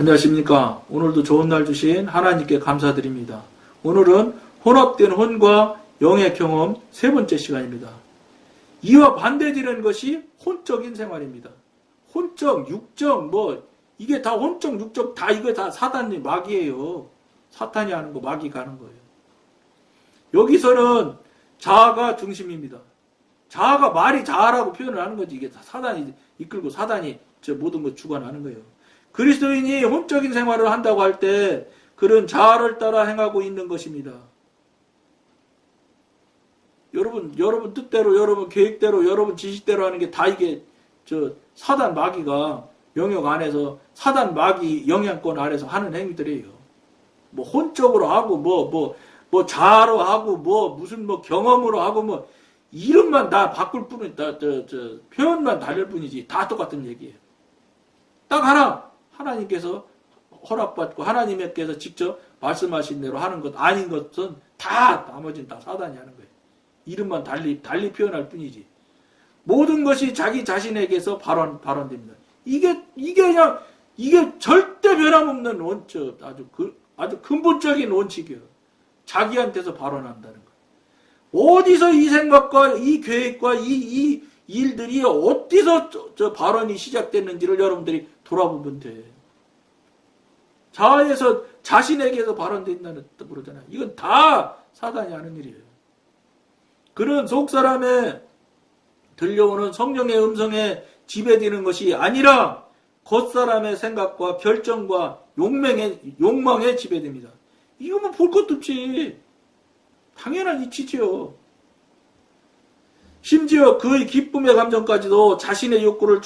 안녕하십니까. 오늘도 좋은 날 주신 하나님께 감사드립니다. 오늘은 혼합된 혼과 영의 경험 세 번째 시간입니다. 이와 반대되는 것이 혼적인 생활입니다. 혼적, 육적, 이게 다 혼적, 육적, 다 이거 다 사단이 마귀예요. 사탄이 하는 거, 마귀가 하는 거예요. 여기서는 자아가 중심입니다. 자아가 말이 자아라고 표현을 하는 거지. 이게 다 사단이 이끌고 사단이 저 모든 걸 주관하는 거예요. 그리스도인이 혼적인 생활을 한다고 할 때 그런 자아를 따라 행하고 있는 것입니다. 여러분 뜻대로, 여러분 계획대로, 여러분 지식대로 하는 게 다 이게 저 사단 마귀가 영역 안에서 사단 마귀 영향권 아래서 하는 행위들이에요. 뭐 혼적으로 하고 자아로 하고 무슨 경험으로 하고 이름만 다 바꿀 뿐은 표현만 다를 뿐이지 다 똑같은 얘기예요. 딱 하나님께서 허락받고 하나님께서 직접 말씀하신 대로 하는 것 아닌 것은 다 나머지는 다 사단이 하는 거예요. 이름만 달리 표현할 뿐이지. 모든 것이 자기 자신에게서 발언됩니다. 이게 절대 변함없는 원칙, 아주 근본적인 원칙이에요. 자기한테서 발언한다는 거. 어디서 이 생각과 이 계획과 이 일들이 어디서 저 발언이 시작됐는지를 여러분들이 돌아보면 돼. 자아에서 자신에게서 발언된다는 뜻 그러잖아요. 이건 다 사단이 하는 일이에요. 그런 속사람에 들려오는 성령의 음성에 지배되는 것이 아니라 겉사람의 생각과 결정과 욕망에 지배됩니다. 이거 볼 것도 없지. 당연한 이치지요. 심지어 그의 기쁨의 감정까지도 자신의 욕구를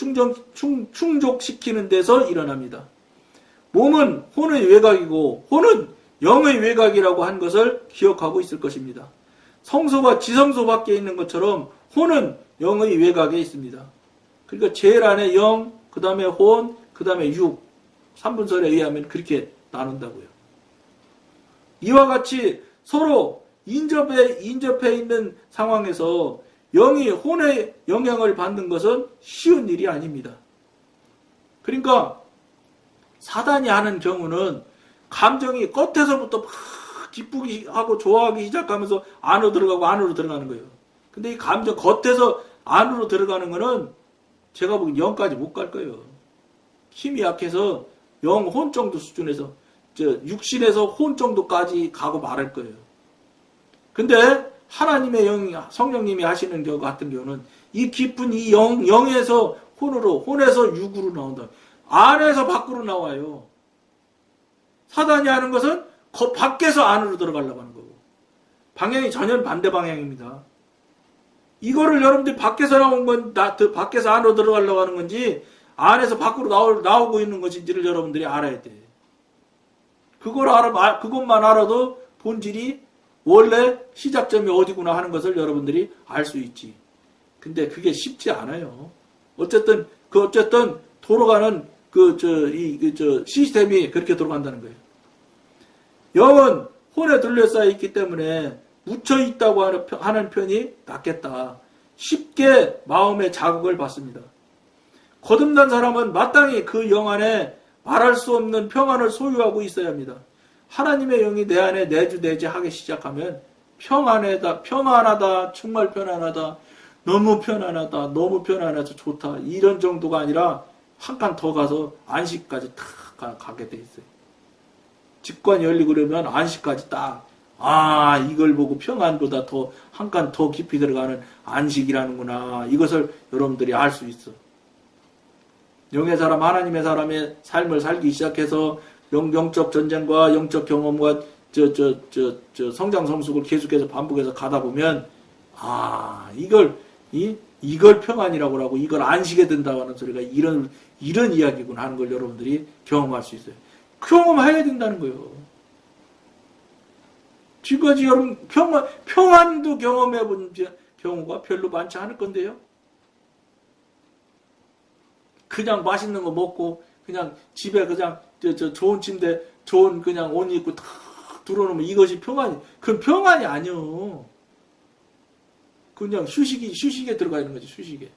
충족시키는 데서 일어납니다. 몸은 혼의 외곽이고 혼은 영의 외곽이라고 한 것을 기억하고 있을 것입니다. 성소가 지성소 밖에 있는 것처럼 혼은 영의 외곽에 있습니다. 그러니까 제일 안에 영, 그 다음에 혼, 그 다음에 육. 3분설에 의하면 그렇게 나눈다고요. 이와 같이 서로 인접해 있는 상황에서 영이 혼의 영향을 받는 것은 쉬운 일이 아닙니다. 그러니까 사단이 하는 경우는 감정이 겉에서부터 막 기쁘기 하고 좋아하기 시작하면서 안으로 들어가는 거예요. 근데 이 감정 겉에서 안으로 들어가는 거는 제가 보기엔 영까지 못 갈 거예요. 힘이 약해서 영, 혼 정도 수준에서 육신에서 혼 정도까지 가고 말할 거예요. 근데 하나님의 영이 성령님이 하시는 경우 같은 경우는 이 깊은 이 영에서 혼에서 육으로 나온다. 안에서 밖으로 나와요. 사단이 하는 것은 밖에서 안으로 들어가려고 하는 거고. 방향이 전혀 반대 방향입니다. 이거를 여러분들이 밖에서 나온 건 밖에서 안으로 들어가려고 하는 건지 안에서 밖으로 나오고 있는 것인지를 여러분들이 알아야 돼. 그것만 알아도 본질이 원래 시작점이 어디구나 하는 것을 여러분들이 알 수 있지. 근데 그게 쉽지 않아요. 어쨌든 돌아가는 시스템이 그렇게 돌아간다는 거예요. 영은 혼에 둘러싸여 있기 때문에 묻혀 있다고 하는 편이 낫겠다. 쉽게 마음의 자극을 받습니다. 거듭난 사람은 마땅히 그 영 안에 말할 수 없는 평안을 소유하고 있어야 합니다. 하나님의 영이 내 안에 내주하기 시작하면 평안하다, 정말 편안하다, 너무 편안해서 좋다. 이런 정도가 아니라 한 칸 더 가서 안식까지 탁 가게 돼 있어요. 직관이 열리고 그러면 안식까지 딱, 이걸 보고 평안보다 한 칸 더 깊이 들어가는 안식이라는구나. 이것을 여러분들이 알 수 있어. 영의 사람, 하나님의 사람의 삶을 살기 시작해서 영적 전쟁과 영적 경험과 성장 성숙을 계속해서 반복해서 가다 보면 이걸 평안이라고 하고 이걸 안식에 든다고 하는 소리가 이런 이야기구나 하는 걸 여러분들이 경험할 수 있어요. 경험해야 된다는 거예요. 지금까지 여러분 평안도 경험해 본 경우가 별로 많지 않을 건데요. 그냥 맛있는 거 먹고 그냥 집에 그냥 좋은 침대 좋은 그냥 옷 입고 탁 들어놓으면 이것이 평안이. 그건 평안이 아니요. 그냥 휴식에 들어가 있는 거지. 휴식에.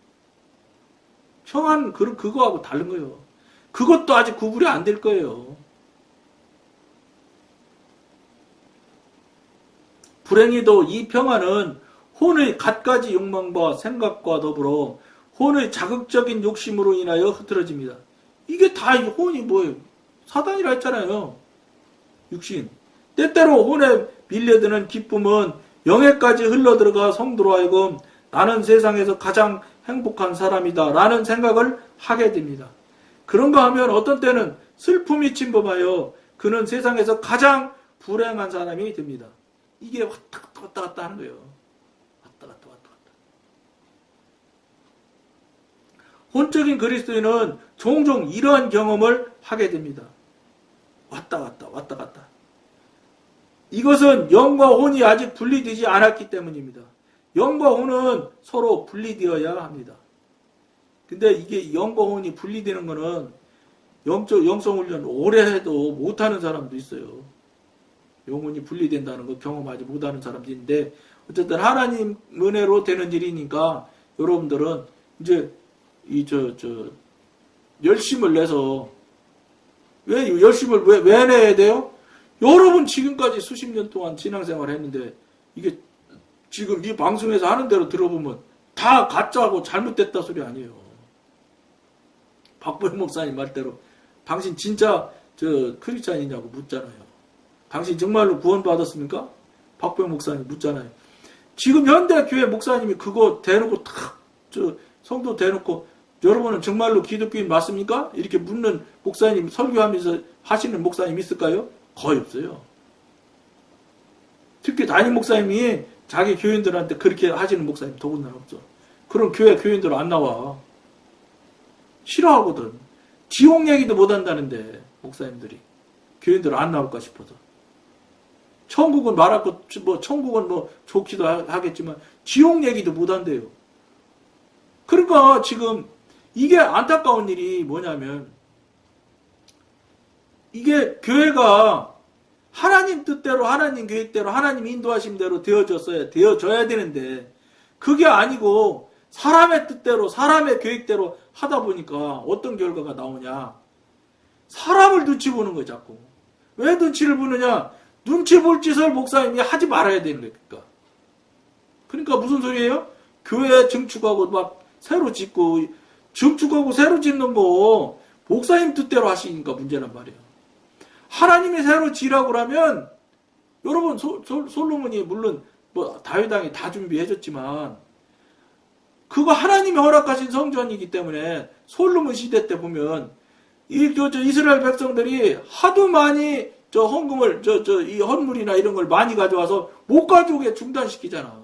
평안 그거하고 다른 거예요. 그것도 아직 구분이 안 될 거예요. 불행히도 이 평안은 혼의 갖가지 욕망과 생각과 더불어 혼의 자극적인 욕심으로 인하여 흐트러집니다. 이게 다 혼이 뭐예요? 사단이라 했잖아요. 육신. 때때로 혼에 밀려드는 기쁨은 영해까지 흘러들어가 성도로 하여금 나는 세상에서 가장 행복한 사람이다 라는 생각을 하게 됩니다. 그런가 하면 어떤 때는 슬픔이 침범하여 그는 세상에서 가장 불행한 사람이 됩니다. 이게 왔다 갔다 하는 거예요. 왔다 갔다. 혼적인 그리스도인은 종종 이러한 경험을 하게 됩니다. 왔다 갔다. 이것은 영과 혼이 아직 분리되지 않았기 때문입니다. 영과 혼은 서로 분리되어야 합니다. 근데 이게 영과 혼이 분리되는 거는 영성훈련 오래 해도 못하는 사람도 있어요. 영혼이 분리된다는 거 경험하지 못하는 사람도 있는데, 어쨌든 하나님 은혜로 되는 일이니까 여러분들은 이제 열심을 내서, 열심을 왜 내야 돼요? 여러분 지금까지 수십 년 동안 신앙생활 했는데, 이게 지금 이 방송에서 하는 대로 들어보면 다 가짜고 잘못됐다 소리 아니에요. 박보영 목사님 말대로 당신 진짜 크리스찬이냐고 묻잖아요. 당신 정말로 구원받았습니까? 박보영 목사님 묻잖아요. 지금 현대교회 목사님이 그거 대놓고 성도 대놓고 여러분은 정말로 기독교인 맞습니까? 이렇게 묻는 목사님, 설교하면서 하시는 목사님 있을까요? 거의 없어요. 특히 담임 목사님이 자기 교인들한테 그렇게 하시는 목사님 더군다나 없어. 그런 교인들 안 나와. 싫어하거든. 지옥 얘기도 못 한다는데 목사님들이 교인들 안 나올까 싶어서. 천국은 말할 것, 천국은 좋기도 하겠지만, 지옥 얘기도 못 한대요. 그러니까 지금, 이게 안타까운 일이 뭐냐면, 이게 교회가 하나님 뜻대로, 하나님 계획대로, 하나님 인도하심대로 되어져야 되는데, 그게 아니고, 사람의 뜻대로, 사람의 계획대로 하다 보니까 어떤 결과가 나오냐. 사람을 눈치 보는 거야, 자꾸. 왜 눈치를 보느냐? 눈치 볼 짓을 목사님이 하지 말아야 되는 거니까. 그러니까 무슨 소리예요? 교회 증축하고 막 새로 짓고, 증축하고 새로 짓는 거 목사님 뜻대로 하시니까 문제란 말이에요. 하나님이 새로 지라고 그러면, 여러분 솔로몬이 물론 다윗 왕이 다 준비해줬지만, 그거 하나님이 허락하신 성전이기 때문에 솔로몬 시대 때 보면 이스라엘 백성들이 하도 많이 헌금을, 이 헌물이나 이런 걸 많이 가져와서 못 가져오게 중단시키잖아.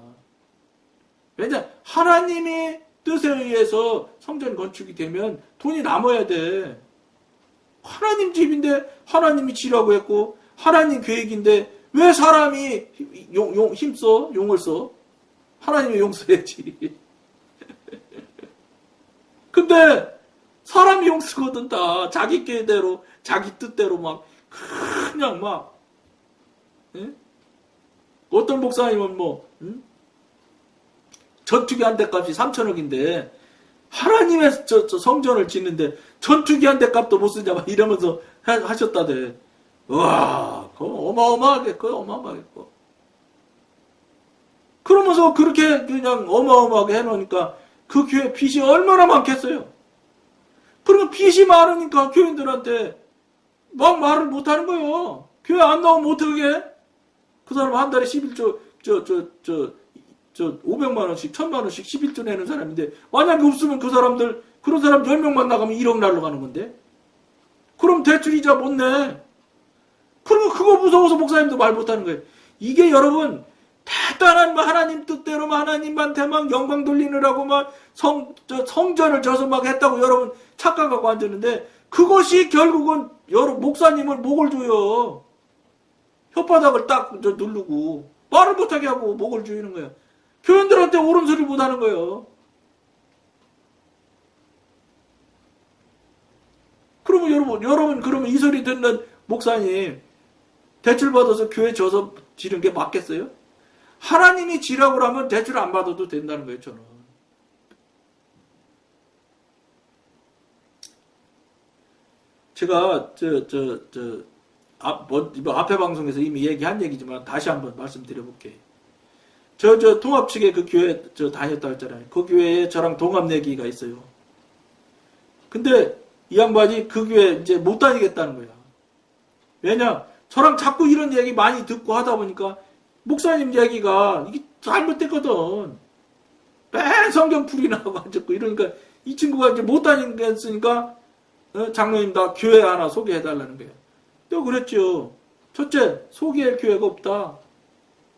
왜냐? 하나님이 뜻에 의해서 성전 건축이 되면 돈이 남아야 돼. 하나님 집인데 하나님이 지라고 했고, 하나님 계획인데 왜 사람이 힘써? 용을 써? 하나님이 용 써야지. 근데 사람이 용 쓰거든 다. 자기 계획대로, 자기 뜻대로 막 그냥 막, 예? 어떤 목사님은 전투기 한 대 값이 3천억인데 하나님의 성전을 짓는데 전투기 한 대 값도 못 쓰냐 막 이러면서 하셨다대. 와, 그거 어마어마하겠고. 그러면서 그렇게 그냥 어마어마하게 해놓으니까 그 교회 빚이 얼마나 많겠어요. 그러면 빚이 많으니까 교인들한테 막 말을 못하는 거예요. 교회 안 나오면 어떻게 해? 그 사람 한 달에 11조, 500만 원씩, 1000만 원씩 11조 내는 사람인데, 만약에 없으면 그런 사람 10명만 나가면 1억 날라가는 건데? 그럼 대출이자 못 내. 그러면 그거 무서워서 목사님도 말 못하는 거예요. 이게 여러분, 대단한 하나님 뜻대로 하나님한테 막 영광 돌리느라고 막 성전을 져서 막 했다고 여러분 착각하고 앉았는데, 그것이 결국은 목사님을 목을 조여. 혓바닥을 딱 누르고 말을 못하게 하고 목을 조이는 거예요. 교인들한테 옳은 소리 못하는 거예요. 그러면 여러분 그러면 이 소리 듣는 목사님 대출 받아서 교회 져서 지른 게 맞겠어요? 하나님이 지라고 하면 대출 안 받아도 된다는 거예요, 저는. 제가 앞에 방송에서 이미 얘기한 얘기지만 다시 한번 말씀드려볼게요. 저 통합 측에 그 교회 다녔다 했잖아요. 그 교회에 저랑 동갑 내기가 있어요. 근데 이 양반이 그 교회 이제 못 다니겠다는 거야. 왜냐? 저랑 자꾸 이런 얘기 많이 듣고 하다 보니까 목사님 얘기가 이게 잘못됐거든. 맨 성경 풀이나 하고 앉았고 이러니까 이 친구가 이제 못 다니겠으니까 장로님 나 교회 하나 소개해달라는 거예요. 또 그랬죠. 첫째, 소개할 교회가 없다.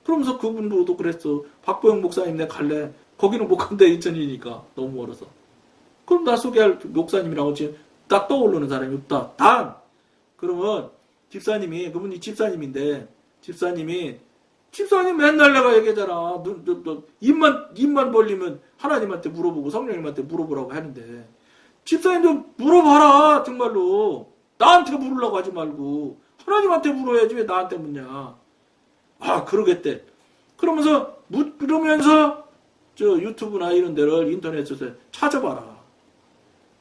그러면서 그분도 그랬어. 박보영 목사님 내 갈래. 거기는 못 간대 인천이니까 너무 멀어서. 그럼 나 소개할 목사님이라고 지금 딱 떠오르는 사람이 없다. 단 그러면 집사님이 그분이 집사님인데 집사님 맨날 내가 얘기하잖아. 입만 벌리면 하나님한테 물어보고 성령님한테 물어보라고 하는데 집사님 좀 물어봐라 정말로. 나한테 물으려고 하지 말고 하나님한테 물어야지 왜 나한테 묻냐. 아 그러겠대. 그러면서 그러면서 유튜브나 이런 데를 인터넷에서 찾아봐라.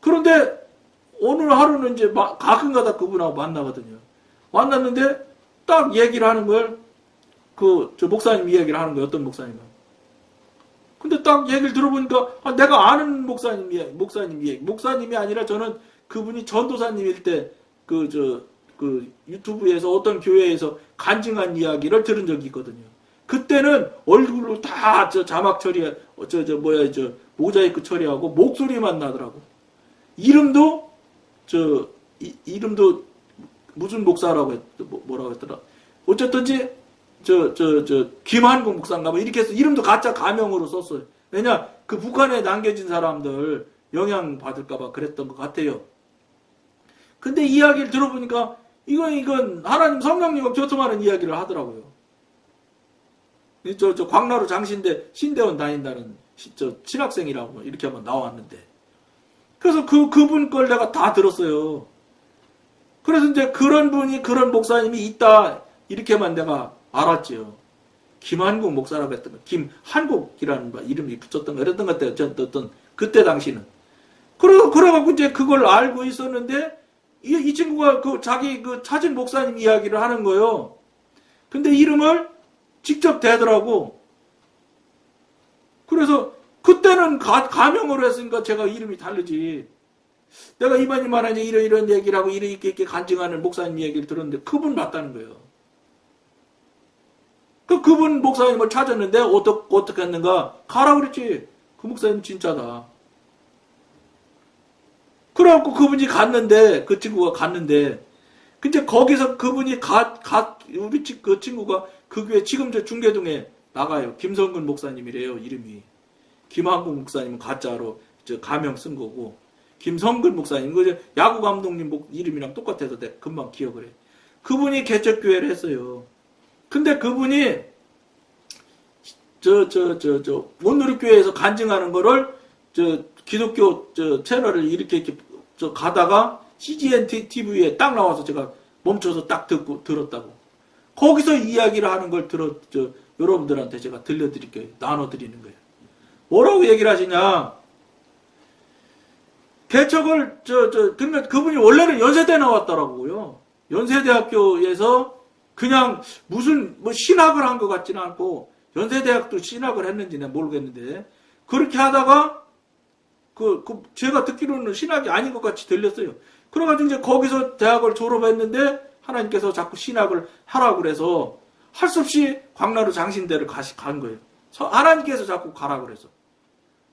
그런데 오늘 하루는 이제 가끔가다 그분하고 만나거든요. 만났는데 딱 얘기를 하는 걸 목사님 이야기를 하는 거예요. 어떤 목사님은. 근데 딱 얘기를 들어보니까 내가 아는 목사님이 아니라 저는 그분이 전도사님일 때 유튜브에서 어떤 교회에서 간증한 이야기를 들은 적이 있거든요. 그때는 얼굴로 다 자막 처리, 모자이크 처리하고 목소리만 나더라고. 이름도 무슨 목사라고 뭐라고 했더라. 어쨌든지 김한국 목사인가 뭐 이렇게 해서 이름도 가짜 가명으로 썼어요. 왜냐 그 북한에 남겨진 사람들 영향 받을까봐 그랬던 것 같아요. 근데 이야기를 들어보니까 이건 하나님 성령님과 교통하는 이야기를 하더라고요. 광나루 장신대 신대원 다닌다는 신학생이라고 이렇게 한번 나왔는데 그래서 그분 걸 내가 다 들었어요. 그래서 이제 그런 목사님이 있다 이렇게만 내가 알았지요. 김한국 목사라고 했던 거, 김한국이라는 이름이 붙였던 거 이랬던 것 같아요. 그때 당시는. 그래갖고 이제 그걸 알고 있었는데 이 친구가 자기 찾은 목사님 이야기를 하는 거예요. 근데 이름을 직접 대더라고. 그래서 그때는 가명으로 했으니까 제가 이름이 다르지. 내가 이만하니 이런 얘기를 하고 이렇게 간증하는 목사님 얘기를 들었는데 그분 맞다는 거예요. 그분 목사님을 찾았는데 어떻게 했는가? 가라 그랬지. 그 목사님 진짜다. 그래갖고 그분이 갔는데 그 친구가 갔는데 근데 거기서 그분이 그 친구가 그 교회 지금 저 중계동에 나가요. 김성근 목사님이래요. 이름이. 김한국 목사님은 가짜로 가명 쓴 거고 김성근 목사님 그 야구 감독님 이름이랑 똑같아서 내가 금방 기억을 해. 그분이 개척교회를 했어요. 근데 그분이 온누리교회에서 간증하는 거를 기독교 채널을 이렇게 가다가 CGN TV에 딱 나와서 제가 멈춰서 딱 들었다고. 거기서 이야기를 하는 걸 여러분들한테 제가 들려드릴게요. 나눠드리는 거예요. 뭐라고 얘기를 하시냐? 개척을 그러니까 그분이 원래는 연세대 나왔더라고요. 연세대학교에서 그냥 무슨 신학을 한 것 같지는 않고 연세대학도 신학을 했는지 는 모르겠는데 그렇게 하다가 제가 듣기로는 신학이 아닌 것 같이 들렸어요. 그래가지고 이제 거기서 대학을 졸업했는데 하나님께서 자꾸 신학을 하라고 그래서 할 수 없이 광나루 장신대를 간 거예요. 하나님께서 자꾸 가라고 그래서.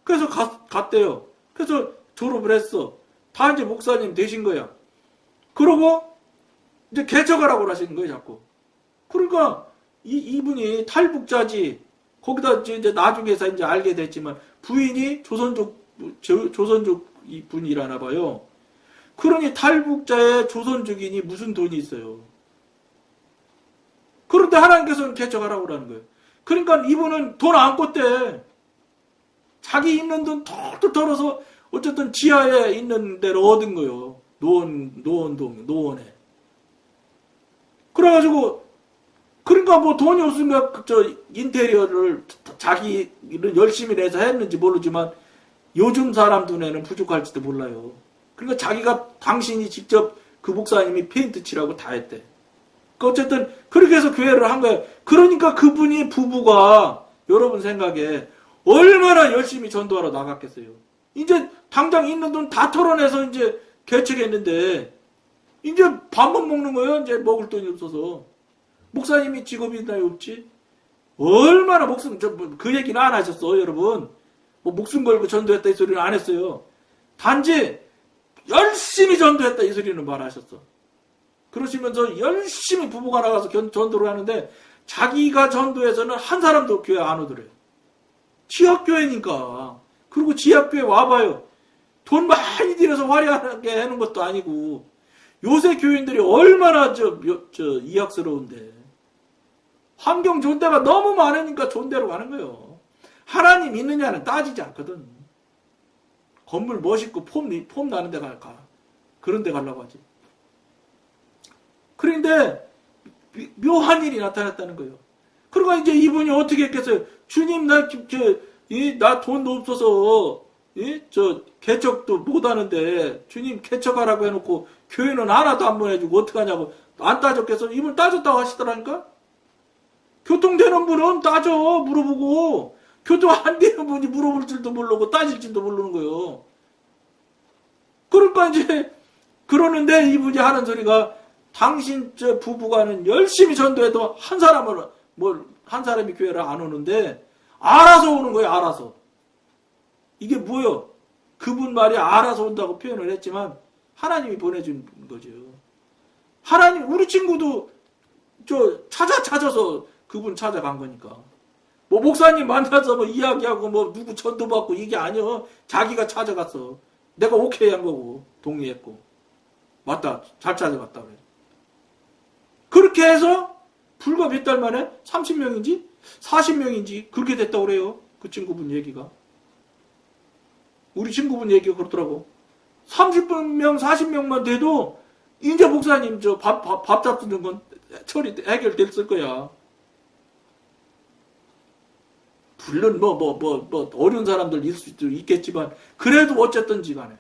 그래서 갔대요. 그래서 졸업을 했어. 다 이제 목사님 되신 거야. 그러고 이제 개척하라고 하시는 거예요, 자꾸. 그러니까 이분이 탈북자지. 거기다 이제 나중에서 이제 알게 됐지만 부인이 조선족 분이라나 봐요. 그러니 탈북자의 조선족이니 무슨 돈이 있어요. 그런데 하나님께서는 개척하라고 그러는 거예요. 그러니까 이분은 돈 안 꿨대. 자기 있는 돈 털털 털어서 어쨌든 지하에 있는 데를 얻은 거예요. 노원에. 그래가지고 그러니까 뭐 돈이 없으니까 인테리어를 자기는 열심히 내서 했는지 모르지만 요즘 사람 눈에는 부족할지도 몰라요. 그러니까 당신이 직접 그 목사님이 페인트 칠하고 다 했대. 어쨌든 그렇게 해서 교회를 한 거예요. 그러니까 그분이 부부가 여러분 생각에 얼마나 열심히 전도하러 나갔겠어요. 이제 당장 있는 돈 다 털어내서 이제 개척했는데 이제 밥만 먹는 거예요. 이제 먹을 돈이 없어서. 목사님이 직업이 나 없지? 얼마나 목숨, 그 얘기는 안 하셨어, 여러분. 뭐 목숨 걸고 전도했다 이 소리는 안 했어요. 단지 열심히 전도했다 이 소리는 말하셨어. 그러시면서 열심히 부부가 나가서 전도를 하는데 자기가 전도해서는 한 사람도 교회 안 오더래요. 지역교회니까. 그리고 지역교회 와봐요. 돈 많이 들여서 화려하게 하는 것도 아니고 요새 교인들이 얼마나 이악스러운데 환경 좋은 데가 너무 많으니까 좋은 데로 가는 거예요. 하나님 있느냐는 따지지 않거든. 건물 멋있고 폼 나는 데 가. 그런 데 가려고 하지. 그런데 묘한 일이 나타났다는 거예요. 그러니까 이제 이분이 어떻게 했겠어요? 주님 나 돈도 없어서 개척도 못하는데 주님 개척하라고 해놓고 교회는 하나도 안 보내주고 어떡하냐고 안 따졌겠어? 이분 따졌다고 하시더라니까? 교통되는 분은 따져 물어보고 교통 안 되는 분이 물어볼 줄도 모르고 따질 줄도 모르는 거예요. 그러니까 이제 그러는데 이분이 하는 소리가 당신 부부가는 열심히 전도해도 한 사람이 교회를 안 오는데 알아서 오는 거예요. 알아서. 이게 뭐예요? 그분 말이 알아서 온다고 표현을 했지만 하나님이 보내준 거죠. 하나님 우리 친구도 찾아서 그분 찾아간 거니까. 뭐 목사님 만나서 뭐 이야기하고 뭐 누구 전도받고 이게 아니요. 자기가 찾아갔어. 내가 오케이 한 거고 동의했고 맞다 잘 찾아갔다 그래. 그렇게 해서 불과 몇 달 만에 30명인지 40명인지 그렇게 됐다고 그래요. 그 친구분 얘기가. 우리 친구분 얘기가 그렇더라고. 30명 40명만 돼도 이제 목사님 밥 잡수는 건 해결됐을 거야. 물론 뭐 어려운 사람들 있을 수도 있겠지만 그래도 어쨌든지 간에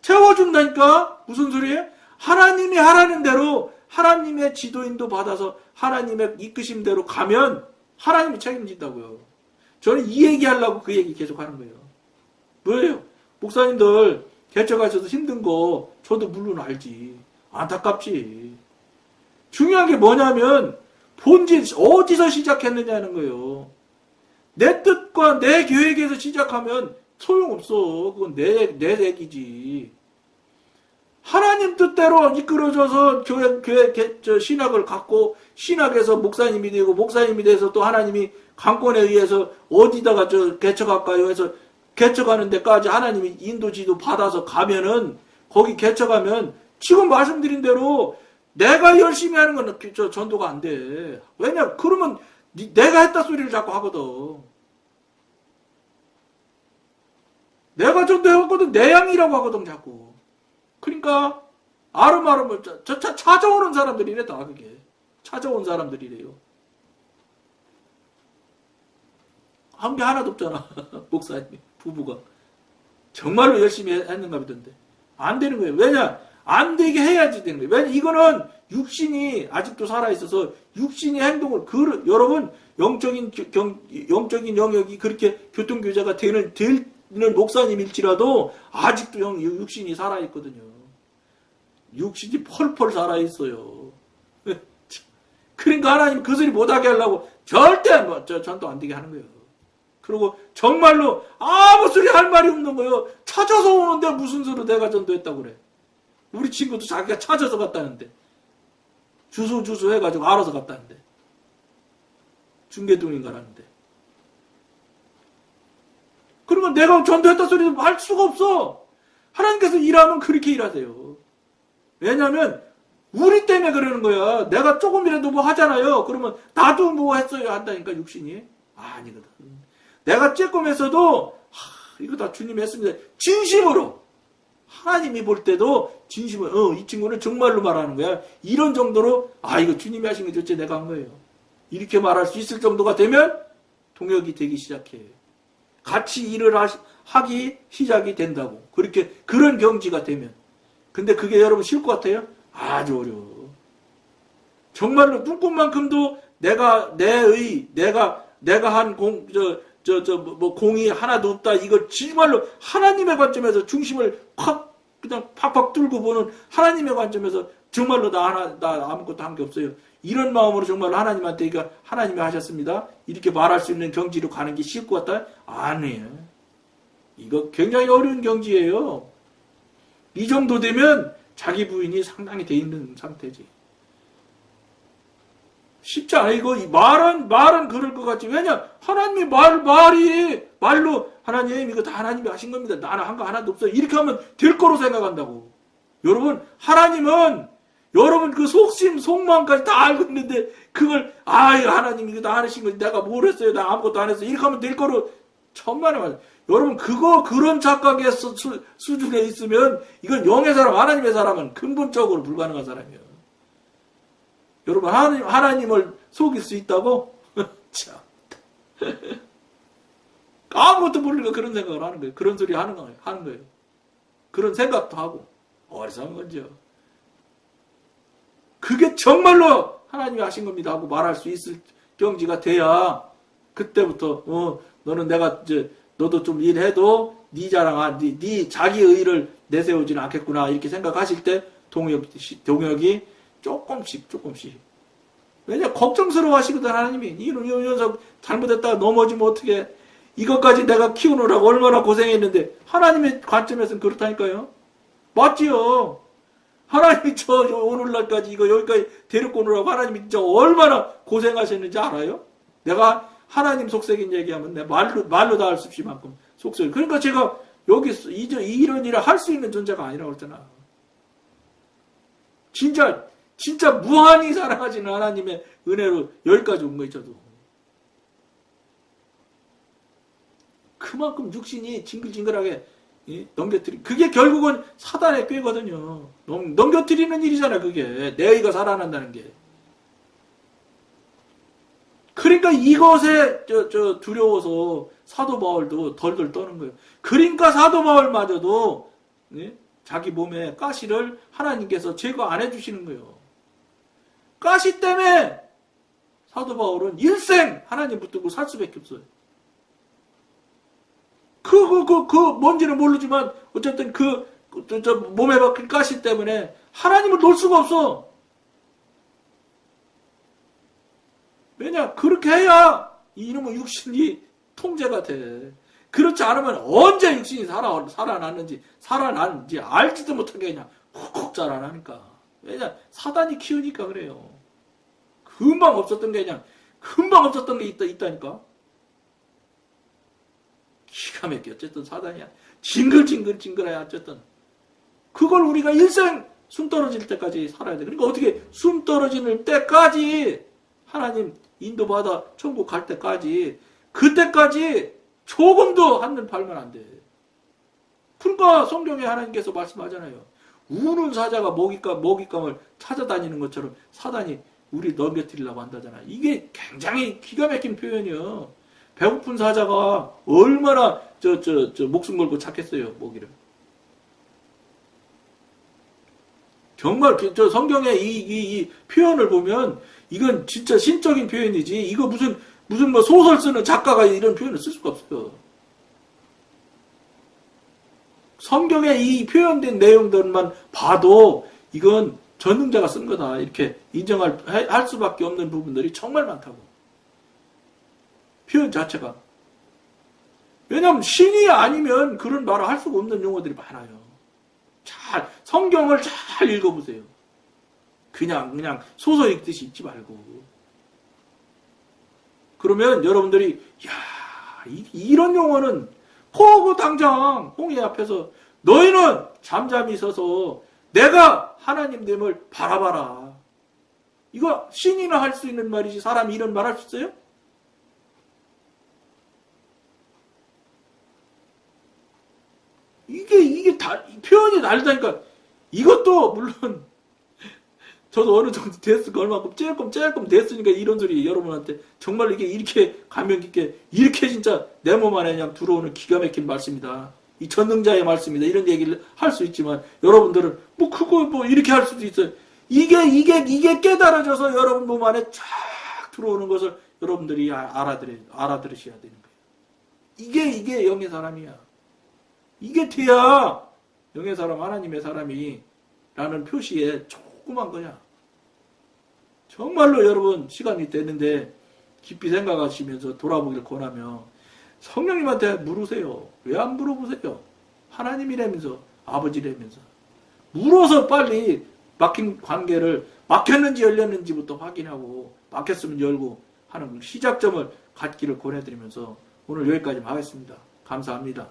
채워준다니까. 무슨 소리예요? 하나님이 하라는 대로 하나님의 지도인도 받아서 하나님의 이끄심대로 가면 하나님이 책임진다고요. 저는 이 얘기하려고 그 얘기 계속 하는 거예요. 뭐예요? 목사님들 개척하셔서 힘든 거 저도 물론 알지. 안타깝지. 중요한 게 뭐냐면 본질 어디서 시작했느냐는 거예요. 내 뜻과 내 계획에서 시작하면 소용없어. 그건 내 얘기지. 하나님 뜻대로 이끌어져서 교회 신학을 갖고 신학에서 목사님이 되고 목사님이 돼서 또 하나님이 강권에 의해서 어디다가 개척할까요 해서 개척하는 데까지 하나님이 인도지도 받아서 가면은 거기 개척하면 지금 말씀드린 대로 내가 열심히 하는 건 전도가 안 돼. 왜냐? 그러면 내가 했다 소리를 자꾸 하거든. 내가 전도해왔거든. 내 양이라고 하거든 자꾸. 그러니까 아름아름 찾아오는 사람들이래 다 그게. 찾아온 사람들이래요. 한 게 하나도 없잖아. 목사님 부부가. 정말로 열심히 했는가 보던데. 안 되는 거예요. 왜냐? 안 되게 해야지 되는 거예요. 왜냐? 이거는 육신이 아직도 살아있어서 육신이 행동을 여러분 영적인 영역이 그렇게 교통교제가 되는 목사님일지라도 아직도 육신이 살아있거든요. 육신이 펄펄 살아있어요. 그러니까 하나님 그 소리 못하게 하려고 절대 전도 안 되게 하는 거예요. 그리고 정말로 아무 소리 할 말이 없는 거예요. 찾아서 오는데 무슨 소리 내가 전도했다고 그래. 우리 친구도 자기가 찾아서 갔다는데 주소 해가지고 알아서 갔다는데 중계동인가라는데. 그러면 내가 전도했다 소리도 할 수가 없어. 하나님께서 일하면 그렇게 일하세요. 왜냐하면 우리 때문에 그러는 거야. 내가 조금이라도 뭐 하잖아요. 그러면 나도 뭐 했어야 한다니까 육신이. 아니거든. 내가 쬐끔했어도 이거 다 주님이 했습니다. 진심으로. 하나님이 볼 때도 진심으로 이 친구는 정말로 말하는 거야. 이런 정도로 이거 주님이 하신 게 좋지 내가 한 거예요. 이렇게 말할 수 있을 정도가 되면 동역이 되기 시작해. 같이 일을 하기 시작이 된다고. 그런 경지가 되면. 근데 그게 여러분 쉬울 것 같아요? 아주 어려워. 정말로 눈꽃만큼도 내가 한 공이 하나도 없다. 이거 정말로 하나님의 관점에서 중심을 확 그냥 팍팍 뚫고 보는 하나님의 관점에서 정말로 나 아무것도 한 게 없어요. 이런 마음으로 정말로 하나님한테 이거 하나님이 하셨습니다. 이렇게 말할 수 있는 경지로 가는 게 쉬울 것 같다? 아니에요. 이거 굉장히 어려운 경지예요. 이 정도 되면 자기 부인이 상당히 돼 있는 상태지. 쉽지 않아. 이거 말은 그럴 것 같지. 왜냐? 하나님이 말로 하나님 이거 다 하나님이 하신 겁니다. 나는 한 거 하나도 없어요. 이렇게 하면 될 거로 생각한다고. 여러분, 하나님은 여러분 그 속심, 속마음까지 다 알고 있는데 그걸 이거 하나님이 이거 다 하신 거지. 내가 뭘 했어요? 나 아무것도 안 했어요. 이렇게 하면 될 거로 천만에 맞아요. 여러분 그런 착각의 수준에 있으면 이건 영의 사람, 하나님의 사람은 근본적으로 불가능한 사람이에요. 여러분 하나님을 속일 수 있다고? 참. 아무것도 모르니까 그런 생각을 하는 거예요. 그런 소리 하는 거예요. 그런 생각도 하고 어리석은 거죠. 그게 정말로 하나님이 하신 겁니다 하고 말할 수 있을 경지가 돼야 그때부터 너는 내가 너도 좀 일해도 네 자랑, 네 자기 의의를 내세우지는 않겠구나 이렇게 생각하실 때 동역이 조금씩 왜냐 걱정스러워 하시거든. 하나님이 이 녀석 잘못했다가 넘어지면 어떻게 이것까지 내가 키우느라고 얼마나 고생했는데 하나님의 관점에서는 그렇다니까요. 맞지요. 하나님이 오늘날까지 이거 여기까지 데리고 오느라고 하나님이 진짜 얼마나 고생하셨는지 알아요? 내가 하나님 속삭인 얘기하면 내 말로 다 할 수 없이 만큼 속삭이. 그러니까 제가 여기서 이런 일을 할 수 있는 존재가 아니라고 그랬잖아. 진짜 무한히 사랑하시는 하나님의 은혜로 여기까지 온 거예요, 저도. 그만큼 육신이 징글징글하게 그게 결국은 사단의 꾀거든요. 넘겨뜨리는 일이잖아, 그게. 내 의가 살아난다는 게. 그러니까 이것에 두려워서 사도 바울도 덜덜 떠는 거예요. 그러니까 사도 바울마저도 자기 몸에 가시를 하나님께서 제거 안 해주시는 거예요. 가시 때문에 사도 바울은 일생 하나님 붙들고 살 수밖에 없어요. 뭔지는 모르지만 어쨌든 몸에 박힌 가시 때문에 하나님을 놓을 수가 없어. 왜냐? 그렇게 해야 이놈의 육신이 통제가 돼. 그렇지 않으면 언제 육신이 살아났는지 알지도 못하게 그냥 훅훅 자라나니까. 왜냐? 사단이 키우니까 그래요. 금방 없었던 게 있다니까. 기가 막혀. 어쨌든 사단이야. 징글징글해. 어쨌든. 그걸 우리가 일생 숨 떨어질 때까지 살아야 돼. 그러니까 어떻게 숨 떨어지는 때까지 하나님 인도받아 천국 갈 때까지 그때까지 조금도 한눈 팔면 안 돼. 그러니까 성경에 하나님께서 말씀하잖아요. 우는 사자가 먹잇감을 찾아다니는 것처럼 사단이 우리 넘겨뜨리려고 한다잖아. 이게 굉장히 기가 막힌 표현이요. 배고픈 사자가 얼마나 목숨 걸고 찾겠어요, 먹이를. 정말 성경의 이 표현을 보면 이건 진짜 신적인 표현이지. 이거 무슨 뭐 소설 쓰는 작가가 이런 표현을 쓸 수가 없어요. 성경에 이 표현된 내용들만 봐도 이건 전능자가 쓴 거다. 이렇게 할 수밖에 없는 부분들이 정말 많다고. 표현 자체가. 왜냐하면 신이 아니면 그런 말을 할 수가 없는 용어들이 많아요. 성경을 잘 읽어보세요. 그냥 소설 읽듯이 읽지 말고. 그러면 여러분들이 이런 용어는 포고 당장 홍해 앞에서 너희는 잠잠히 서서 내가 하나님됨을 바라봐라. 이거 신이나 할 수 있는 말이지 사람이 이런 말 할 수 있어요? 이게 다 표현이 다르다니까. 이것도 물론 저도 어느 정도 됐을까 얼마큼 조금 됐으니까 이런 소리 여러분한테 정말 이게 이렇게 감명 깊게 이렇게 진짜 내 몸 안에 그냥 들어오는 기가 막힌 말씀이다. 이 전능자의 말씀이다. 이런 얘기를 할 수 있지만 여러분들은 뭐 그거 뭐 이렇게 할 수도 있어요. 이게 깨달아져서 여러분 몸 안에 쫙 들어오는 것을 여러분들이 알아들으셔야 되는 거예요. 이게 영의 사람이야. 이게 돼야 영의 사람, 하나님의 사람이 라는 표시에 조그만 거야. 정말로 여러분 시간이 되는데 깊이 생각하시면서 돌아보길 권하며 성령님한테 물으세요. 왜 안 물어보세요? 하나님이라면서, 아버지라면서. 물어서 빨리 막힌 관계를 막혔는지 열렸는지부터 확인하고 막혔으면 열고 하는 시작점을 갖기를 권해드리면서 오늘 여기까지 하겠습니다. 감사합니다.